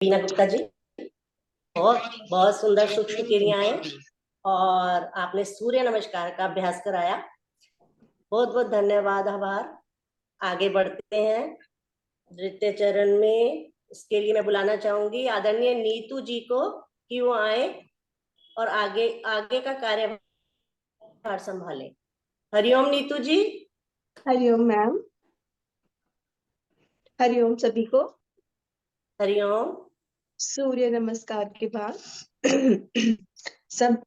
बीना गुप्ता जी, बहुत बहुत सुंदर सूक्ष्म क्रियाएं और आपने सूर्य नमस्कार का अभ्यास कराया। बहुत बहुत धन्यवाद। आभार। आगे बढ़ते हैं नृत्य चरण में। इसके लिए मैं बुलाना चाहूंगी आदरणीय नीतू जी को कि वो आए और आगे आगे का कार्यभार संभालें। हरिओम नीतू जी। हरिओम मैम। हरिओम सभी को। हरिओम। सूर्य नमस्कार के बाद सब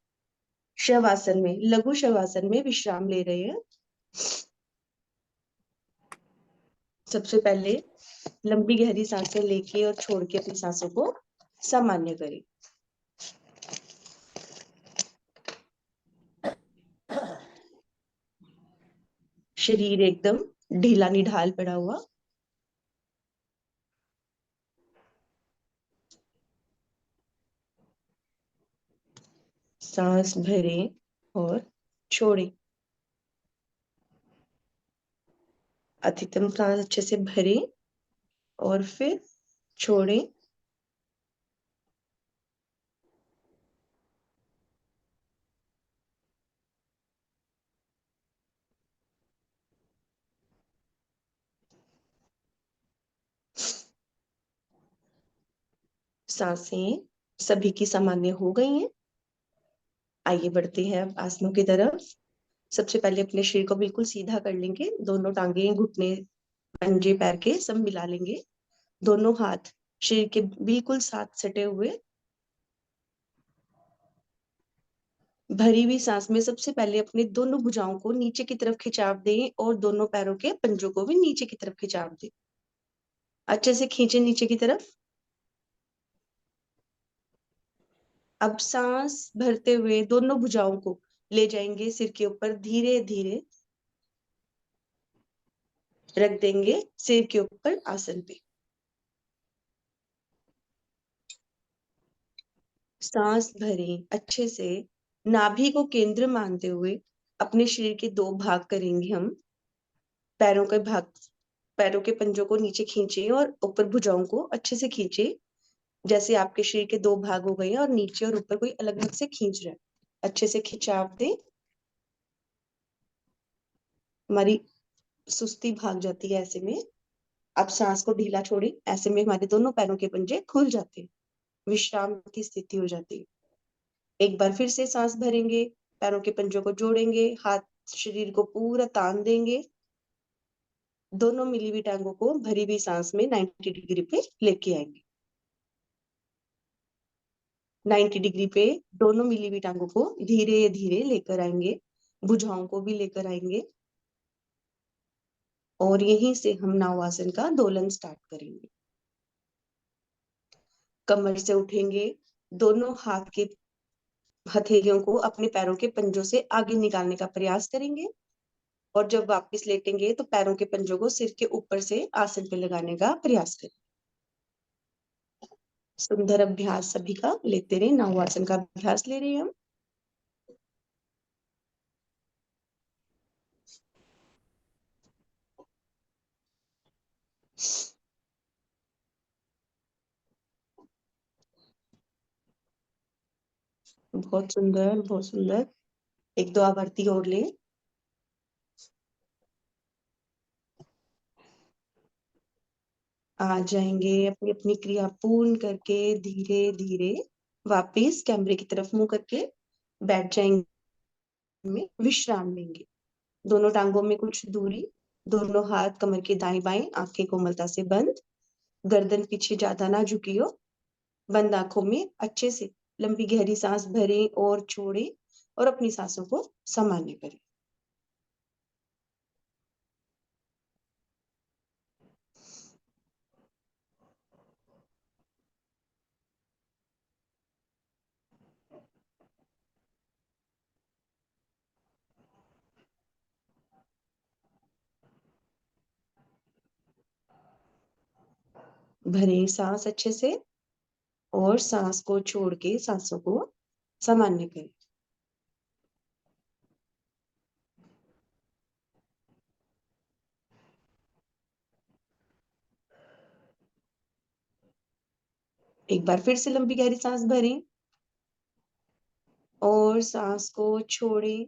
शवासन में, लघु शवासन में विश्राम ले रहे हैं। सबसे पहले लंबी गहरी सांसें लेके और छोड़ के अपनी सांसों को सामान्य करें। शरीर एकदम ढीला निढाल पड़ा हुआ। सांस भरें और छोड़ें। अधिकतम सांस अच्छे से भरें और फिर छोड़ें। सांसें सभी की सामान्य हो गई हैं। आइए बढ़ते हैं अब आसनों की तरफ। सबसे पहले अपने शरीर को बिल्कुल सीधा कर लेंगे। दोनों टांगे, घुटने, पंजे पैर के सब मिला लेंगे। दोनों हाथ शरीर के बिल्कुल साथ सटे हुए। भरी हुई सांस में सबसे पहले अपने दोनों भुजाओं को नीचे की तरफ खिंचाव दें और दोनों पैरों के पंजों को भी नीचे की तरफ खिंचाव दें। अच्छे से खींचे नीचे की तरफ। अब सांस भरते हुए दोनों भुजाओं को ले जाएंगे सिर के ऊपर, धीरे धीरे रख देंगे सिर के ऊपर आसन पे। सांस भरें अच्छे से। नाभि को केंद्र मानते हुए अपने शरीर के दो भाग करेंगे हम। पैरों के भाग, पैरों के पंजों को नीचे खींचे और ऊपर भुजाओं को अच्छे से खींचे। जैसे आपके शरीर के दो भाग हो गए हैं और नीचे और ऊपर कोई अलग अलग से खींच रहा है। अच्छे से खिंचाव दें। हमारी सुस्ती भाग जाती है ऐसे में। अब सांस को ढीला छोड़ें। ऐसे में हमारे दोनों पैरों के पंजे खुल जाते हैं। विश्राम की स्थिति हो जाती है। एक बार फिर से सांस भरेंगे, पैरों के पंजों को जोड़ेंगे, हाथ शरीर को पूरा तान देंगे। दोनों मिली हुई टांगों को भरी हुई सांस में 90 डिग्री पे लेके आएंगे। 90 डिग्री पे दोनों मिली हुई टांगों को धीरे धीरे लेकर आएंगे। भुजाओं को भी लेकर आएंगे और यहीं से हम नावासन का दोलन स्टार्ट करेंगे। कमर से उठेंगे। दोनों हाथ के हथेलियों को अपने पैरों के पंजों से आगे निकालने का प्रयास करेंगे और जब वापस लेटेंगे तो पैरों के पंजों को सिर के ऊपर से आसन पे लगाने का प्रयास करें। सुंदर अभ्यास सभी का लेते रहे। नावासन का अभ्यास ले रहे हैं हम। बहुत सुंदर, बहुत सुंदर। एक दो आवर्ती और ले। आ जाएंगे अपनी अपनी क्रिया पूर्ण करके धीरे धीरे वापिस कैमरे की तरफ मुंह करके बैठ जाएंगे। में विश्राम लेंगे। दोनों टांगों में कुछ दूरी। दोनों हाथ कमर के दाएं बाएं, आंखें कोमलता से बंद। गर्दन पीछे ज्यादा ना झुकी हो। बंद आंखों में अच्छे से लंबी गहरी सांस भरें और छोड़ें और अपनी सांसों को सामान्य करें। भरें सांस अच्छे से और सांस को छोड़ के सांसों को सामान्य करें। एक बार फिर से लंबी गहरी सांस भरें और सांस को छोड़ें।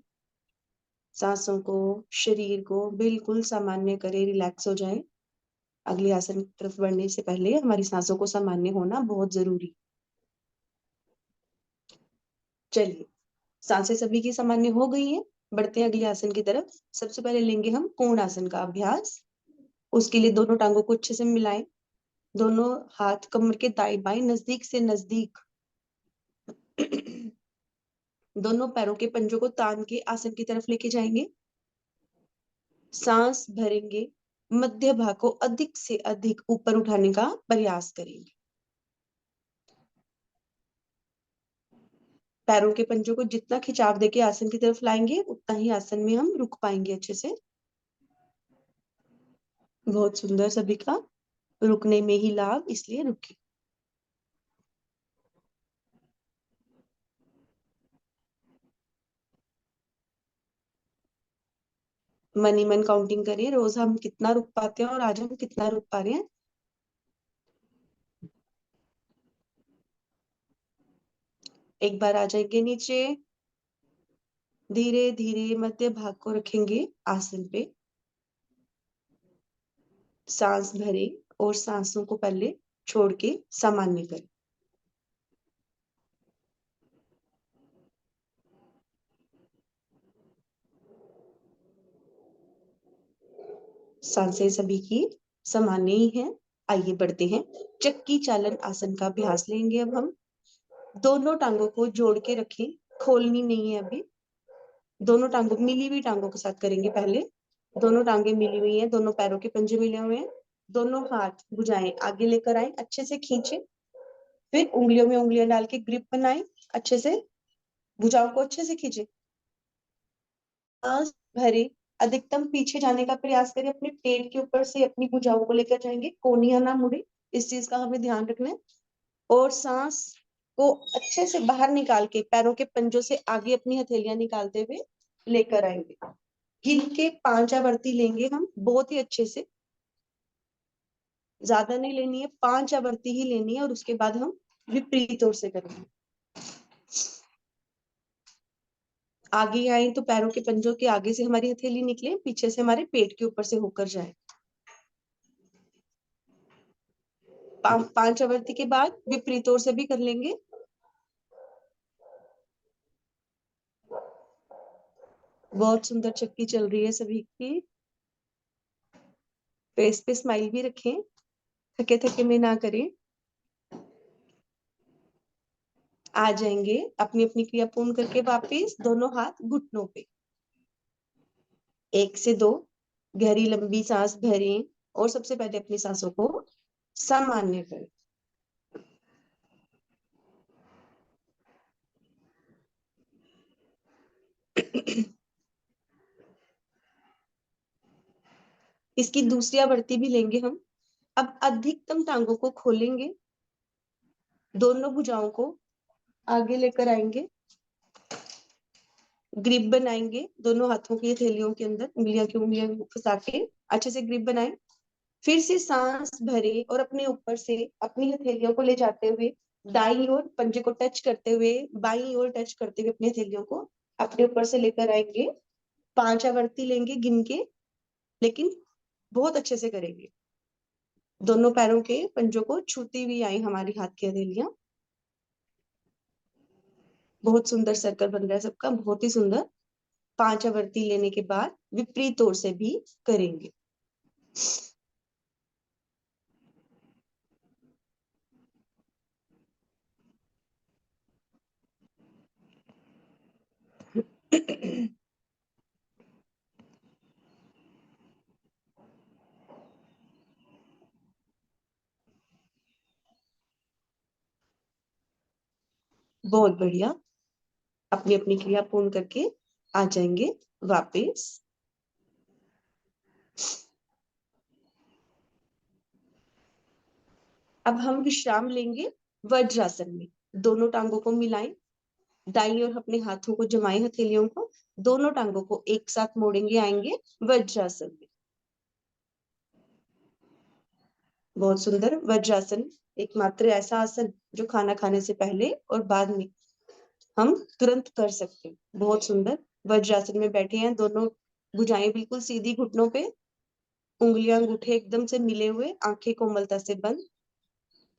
सांसों को, शरीर को बिल्कुल सामान्य करें, रिलैक्स हो जाए। अगले आसन की तरफ बढ़ने से पहले हमारी सांसों को सामान्य होना बहुत जरूरी। चलिए, सांसें सभी की सामान्य हो गई हैं। बढ़ते हैं अगले आसन की तरफ। सबसे पहले लेंगे हम पूर्ण आसन का अभ्यास। उसके लिए दोनों टांगों को अच्छे से मिलाएं। दोनों हाथ कमर के दाएं बाएं नजदीक से नजदीक दोनों पैरों के पंजों को तान के आसन की तरफ लेके जाएंगे। सांस भरेंगे, मध्य भाग को अधिक से अधिक ऊपर उठाने का प्रयास करेंगे। पैरों के पंजों को जितना खिंचाव देके आसन की तरफ लाएंगे उतना ही आसन में हम रुक पाएंगे अच्छे से। बहुत सुंदर सभी का। रुकने में ही लाभ, इसलिए रुकिए। मन ही मन काउंटिंग करिए, रोज हम कितना रुक पाते हैं और आज हम कितना रुक पा रहे हैं। एक बार आ जाएंगे नीचे। धीरे धीरे मध्य भाग को रखेंगे आसन पे। सांस भरें और सांसों को पहले छोड़ के सामान्य करें। सांसें सभी की सामान्य ही हैं। आइए बढ़ते हैं। चक्की चालन आसन का अभ्यास लेंगे अब हम। दोनों टांगों को जोड़ के रखें, खोलनी नहीं है अभी। दोनों टांगों, मिली हुई टांगों के साथ करेंगे पहले। दोनों टांगे मिली हुई हैं, दोनों पैरों के पंजे मिले हुए हैं। दोनों हाथ भुजाएं आगे लेकर आए, अच्छे से खींचे। फिर उंगलियों में उंगलियां डाल के ग्रिप बनाएं, अच्छे से भुजाओं को अच्छे से खींचे। सांस भरे, अधिकतम पीछे जाने का प्रयास करें। अपने पेट के ऊपर से अपनी भुजाओं को लेकर जाएंगे, कोहनियां ना मुड़े, इस चीज का हमें ध्यान रखना है। और सांस को अच्छे से बाहर निकाल के पैरों के पंजों से आगे अपनी हथेलियां निकालते हुए लेकर आएंगे। गिन के 5 आवृत्ति लेंगे हम, बहुत ही अच्छे से। ज्यादा नहीं लेनी है, 5 आवृत्ति ही लेनी है और उसके बाद हम विपरीत ओर से करेंगे। आगे आए तो पैरों के पंजों के आगे से हमारी हथेली निकले, पीछे से हमारे पेट के ऊपर से होकर जाए। 5 आवृत्ति के बाद विपरीत ओर से भी कर लेंगे। बहुत सुंदर चक्की चल रही है सभी की। फेस पे स्माइल भी रखें, थके थके में ना करें। आ जाएंगे अपनी अपनी क्रिया पूर्ण करके वापस दोनों हाथ घुटनों पे। 1 से 2 गहरी लंबी सांस भरें और सबसे पहले अपनी सांसों को सामान्य करें। इसकी दूसरी आवृत्ति भी लेंगे हम। अब अधिकतम टांगों को खोलेंगे, दोनों भुजाओं को आगे लेकर आएंगे, ग्रिप बनाएंगे दोनों हाथों की हथेलियों के अंदर, उंगलियां की उंगलियां फंसा के अच्छे से ग्रिप बनाएं। फिर से सांस भरे और अपने ऊपर से अपनी हथेलियों को ले जाते हुए दाईं ओर पंजे को टच करते हुए, बाईं ओर टच करते हुए अपनी हथेलियों को अपने ऊपर से लेकर आएंगे। 5 आवृत्ति लेंगे गिन के, लेकिन बहुत अच्छे से करेंगे। दोनों पैरों के पंजों को छूती हुई आई हमारी हाथ की हथेलियां। बहुत सुंदर सर्कल बन रहा है सबका, बहुत ही सुंदर। 5 आवृत्ति लेने के बाद विपरीत ओर से भी करेंगे। बहुत बढ़िया। अपनी अपनी क्रिया पूर्ण करके आ जाएंगे वापस। अब हम विश्राम लेंगे वज्रासन में। दोनों टांगों को मिलाएं, दाईं ओर अपने हाथों को जमाएं, हथेलियों को। दोनों टांगों को एक साथ मोड़ेंगे, आएंगे वज्रासन में। बहुत सुंदर वज्रासन। एकमात्र ऐसा आसन जो खाना खाने से पहले और बाद में हम तुरंत कर सकते हैं। बहुत सुंदर। वज्रासन में बैठे हैं, दोनों भुजाएं बिल्कुल सीधी घुटनों पे, उंगलियां अंगूठे एकदम से मिले हुए, आंखें कोमलता से बंद।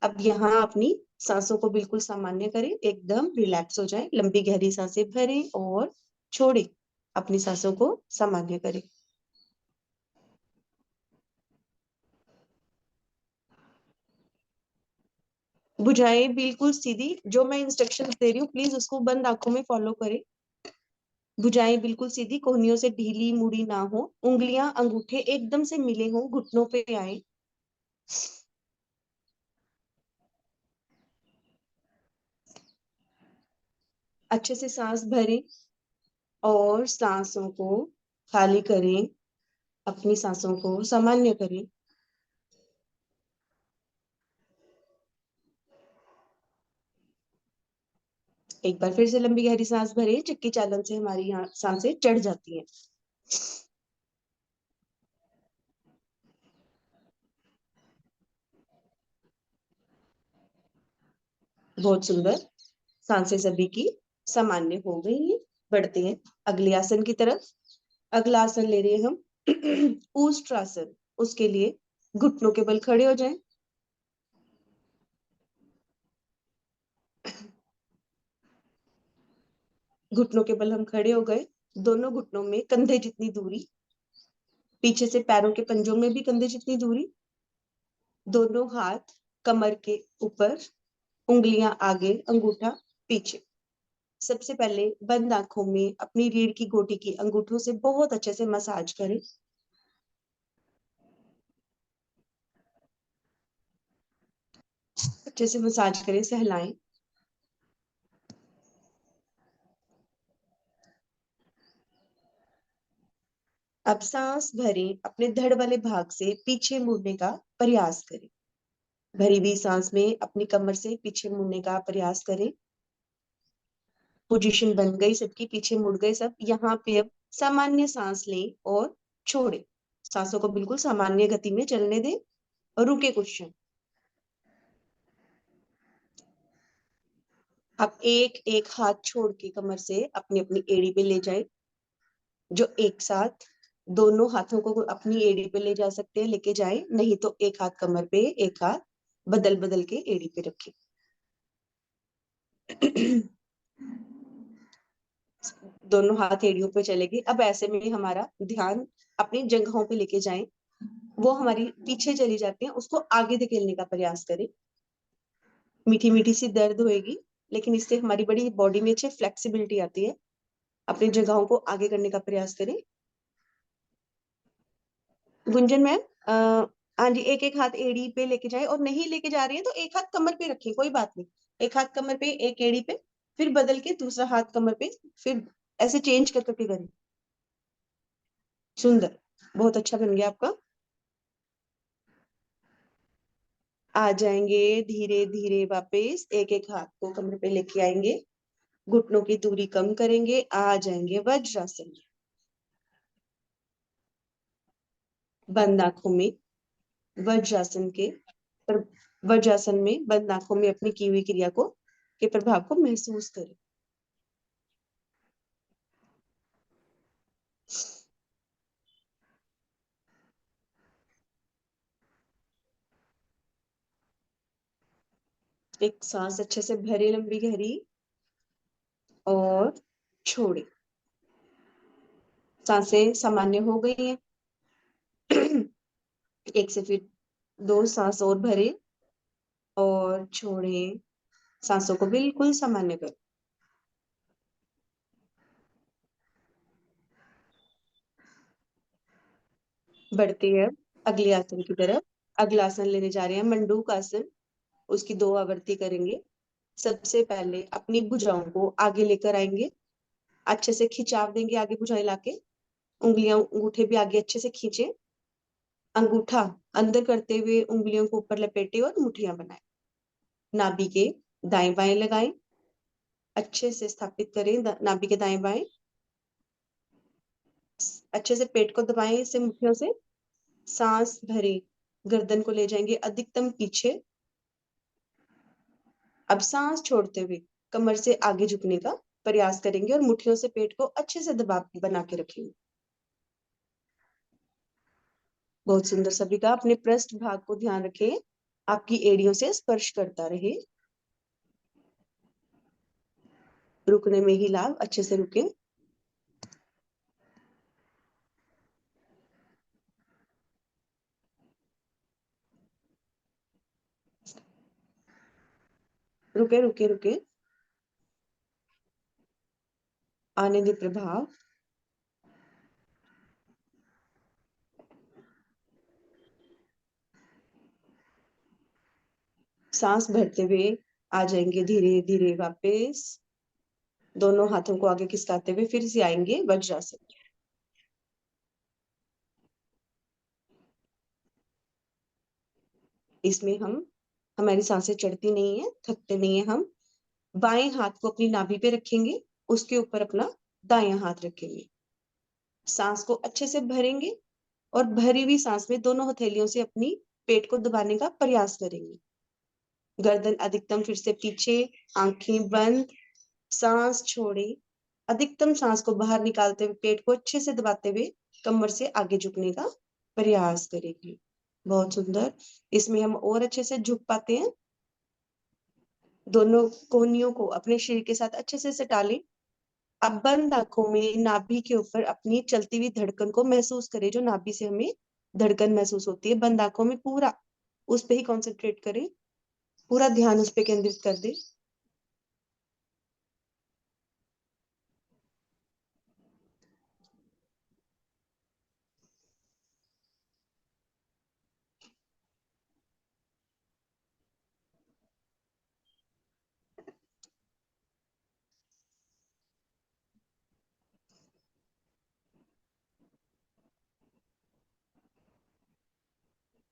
अब यहाँ अपनी सांसों को बिल्कुल सामान्य करें, एकदम रिलैक्स हो जाए, लंबी गहरी सांसें भरें और छोड़ें, अपनी सांसों को सामान्य करें। भुजाएं बिल्कुल सीधी, जो मैं इंस्ट्रक्शन दे रही हूँ प्लीज उसको बंद आंखों में फॉलो करें। भुजाएं बिल्कुल सीधी, कोहनियों से ढीली मुड़ी ना हो, उंगलियां अंगूठे एकदम से मिले हों, घुटनों पे आए। अच्छे से सांस भरें और सांसों को खाली करें, अपनी सांसों को सामान्य करें। एक बार फिर से लंबी गहरी सांस भरें, चक्की चालन से हमारी यहाँ सांसें चढ़ जाती हैं। बहुत सुंदर। सांसें सभी की सामान्य हो गई हैं। बढ़ते हैं अगले आसन की तरफ। अगला आसन ले रहे हैं हम ऊष्ट्रासन। उसके लिए घुटनों के बल खड़े हो जाएं। घुटनों के बल हम खड़े हो गए, दोनों घुटनों में कंधे जितनी दूरी, पीछे से पैरों के पंजों में भी कंधे जितनी दूरी, दोनों हाथ कमर के ऊपर, उंगलियां आगे, अंगूठा पीछे। सबसे पहले बंद आंखों में अपनी रीढ़ की गोटी की अंगूठों से बहुत अच्छे से मसाज करें। अच्छे से मसाज करें, सहलाएं। अब सांस भरें, अपने धड़ वाले भाग से पीछे मुड़ने का प्रयास करें। भरी हुई सांस में अपनी कमर से पीछे मुड़ने का प्रयास करें। पोजीशन बन गई सबकी, पीछे मुड़ गए सब। यहाँ पे अब सामान्य सांस लें और छोड़ें। सांसों को बिल्कुल सामान्य गति में चलने दें और रुके कुछ क्षण। अब एक एक हाथ छोड़ के कमर से अपनी अपनी एड़ी पे ले जाए। जो एक साथ दोनों हाथों को अपनी एड़ी पे ले जा सकते हैं, लेके जाए, नहीं तो एक हाथ कमर पे, एक हाथ बदल बदल के एड़ी पे रखें। दोनों हाथ एड़ियों पे चलेगी। अब ऐसे में हमारा ध्यान अपनी जगहों पे लेके जाएं। वो हमारी पीछे चली जाती हैं, उसको आगे धकेलने का प्रयास करें। मीठी मीठी सी दर्द होएगी, लेकिन इससे हमारी बड़ी बॉडी में अच्छी फ्लेक्सिबिलिटी आती है। अपनी जगहों को आगे करने का प्रयास करें। गुंजन मैम, हाँ जी, एक एक हाथ एड़ी पे लेके जाए, और नहीं लेके जा रही है तो एक हाथ कमर पे रखें, कोई बात नहीं। एक हाथ कमर पे, एक एड़ी पे, फिर बदल के दूसरा हाथ कमर पे, फिर ऐसे चेंज कर करके करें। सुंदर, बहुत अच्छा बन गया आपका। आ जाएंगे धीरे धीरे वापस, एक एक हाथ को कमर पे लेके आएंगे, घुटनों की दूरी कम करेंगे, आ जाएंगे वज्रासन में। बंद आंखों में वज्रासन के पर वज्रासन में बंद आंखों में अपनी की हुई क्रिया को के प्रभाव को महसूस करें। एक सांस अच्छे से भरे, लंबी गहरी, और छोड़े। सांसें सामान्य हो गई हैं। एक से फिर दो सांस और भरे और छोड़े। सांसों को बिल्कुल सामान्य करें। बढ़ते हैं अगले आसन की तरफ। अगला आसन लेने जा रहे हैं मंडूक आसन। उसकी दो आवृत्ति करेंगे। सबसे पहले अपनी भुजाओं को आगे लेकर आएंगे, अच्छे से खिंचाव देंगे आगे भुजाएं लाके। उंगलियां अंगूठे भी आगे अच्छे से खींचे, अंगूठा अंदर करते हुए उंगलियों को ऊपर लपेटे और मुठ्ठियां बनाए। नाभि के दाएं बाएं लगाएं, अच्छे से स्थापित करें नाभि के दाएं बाएं। अच्छे से पेट को दबाएं इसे मुट्ठियों से। सांस भरें, गर्दन को ले जाएंगे अधिकतम पीछे, अब सांस छोड़ते हुए कमर से आगे झुकने का प्रयास करेंगे और मुट्ठियों से पेट को अच्छे से दबाव बना के रखेंगे। बहुत सुंदर। सभी का अपने पृष्ठ भाग को ध्यान रखें, आपकी एड़ियों से स्पर्श करता रहे। रुकने में ही लाभ, अच्छे से रुके। रुके रुके रुके। आने दे प्रभाव। सांस भरते हुए आ जाएंगे धीरे धीरे वापस। दोनों हाथों को आगे खिसकाते हुए फिर से आएंगे वज्रासन। इसमें हमारी सांसें चढ़ती नहीं है, थकते नहीं है हम। बाएं हाथ को अपनी नाभि पे रखेंगे, उसके ऊपर अपना दायां हाथ रखेंगे। सांस को अच्छे से भरेंगे और भरी हुई सांस में दोनों हथेलियों से अपनी पेट को दबाने का प्रयास करेंगे। गर्दन अधिकतम फिर से पीछे, आंखें बंद, सांस छोड़े। अधिकतम सांस को बाहर निकालते हुए पेट को अच्छे से दबाते हुए कमर से आगे झुकने का प्रयास करेंगे। बहुत सुंदर। इसमें हम और अच्छे से झुक पाते हैं। दोनों कोहनियों को अपने शरीर के साथ अच्छे से सटा लें। अब बंद आंखों में नाभि के ऊपर अपनी चलती हुई धड़कन को महसूस करें। जो नाभि से हमें धड़कन महसूस होती है, बंद आंखों में पूरा उस पे ही कंसंट्रेट करें, पूरा ध्यान उस पे केंद्रित कर दे।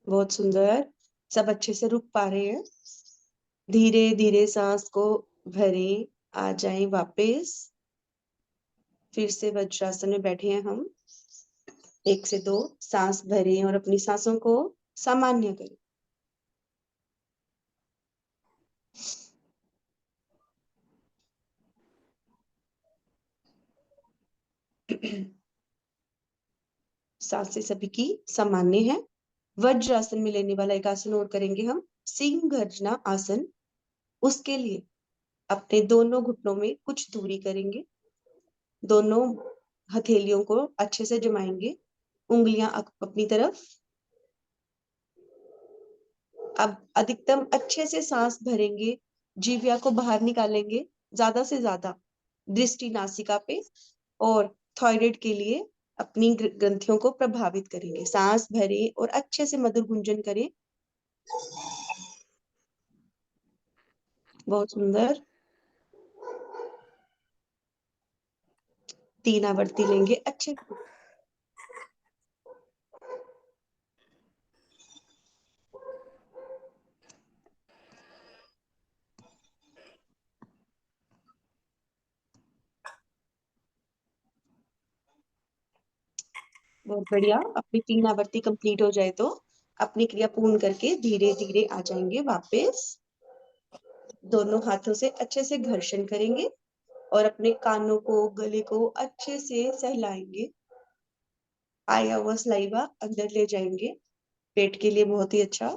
बहुत सुंदर। सब अच्छे से रुक पा रहे हैं। धीरे धीरे सांस को भरें, आ जाएं वापस। फिर से वज्रासन में बैठे हैं हम। 1 से 2 सांस भरें और अपनी सांसों को सामान्य करें। सांसें सभी की सामान्य है। वज्रासन में लेने वाला एक आसन और करेंगे हम, सिंह गर्जना आसन। उसके लिए अपने दोनों घुटनों में कुछ दूरी करेंगे। दोनों हथेलियों को अच्छे से जमाएंगे, उंगलियां अपनी तरफ। अब अधिकतम अच्छे से सांस भरेंगे, जीभया को बाहर निकालेंगे ज्यादा से ज्यादा, दृष्टि नासिका पे, और थायराइड के लिए अपनी ग्रंथियों को प्रभावित करेंगे। सांस भरें और अच्छे से मधुर गुंजन करें। बहुत सुंदर। 3 आवर्ती लेंगे अच्छे से। बहुत बढ़िया। अपनी 3 आवर्ती कंप्लीट हो जाए तो अपनी क्रिया पूर्ण करके धीरे धीरे आ जाएंगे वापस। दोनों हाथों से अच्छे से घर्षण करेंगे और अपने कानों को, गले को अच्छे से सहलाएंगे। आया हुआ सलाइवा अंदर ले जाएंगे, पेट के लिए बहुत ही अच्छा।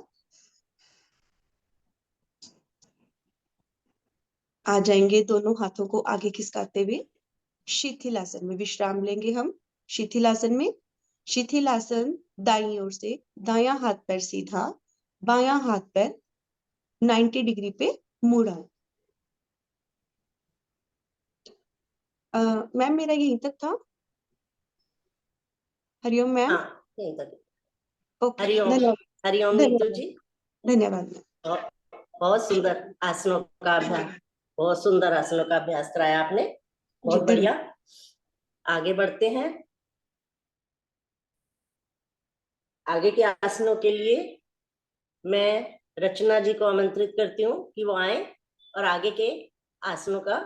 आ जाएंगे दोनों हाथों को आगे खिसकाते हुए शिथिलासन में विश्राम लेंगे हम। शिथिलासन में, शिथिलासन दाईं ओर से, दायां हाथ पैर सीधा, बायां हाथ पैर 90 डिग्री पे मुड़ा। मैम मेरा यहीं तक था। हरिओम मैम। हाँ, यहीं तक। ओके, हरिओम। धन्यवाद। हरिओम नीतू धन्यवाद। जी। धन्यवाद मैम। बहुत बहुत सुंदर आसनों का अभ्यास, बहुत सुंदर आसनों का अभ्यास कराया आपने। जी बहुत धन्यवाद। बढ़िया। आगे बढ़ते हैं। आगे के आसनों के लिए मैं रचना जी को आमंत्रित करती हूँ कि वो आए और आगे के आसनों का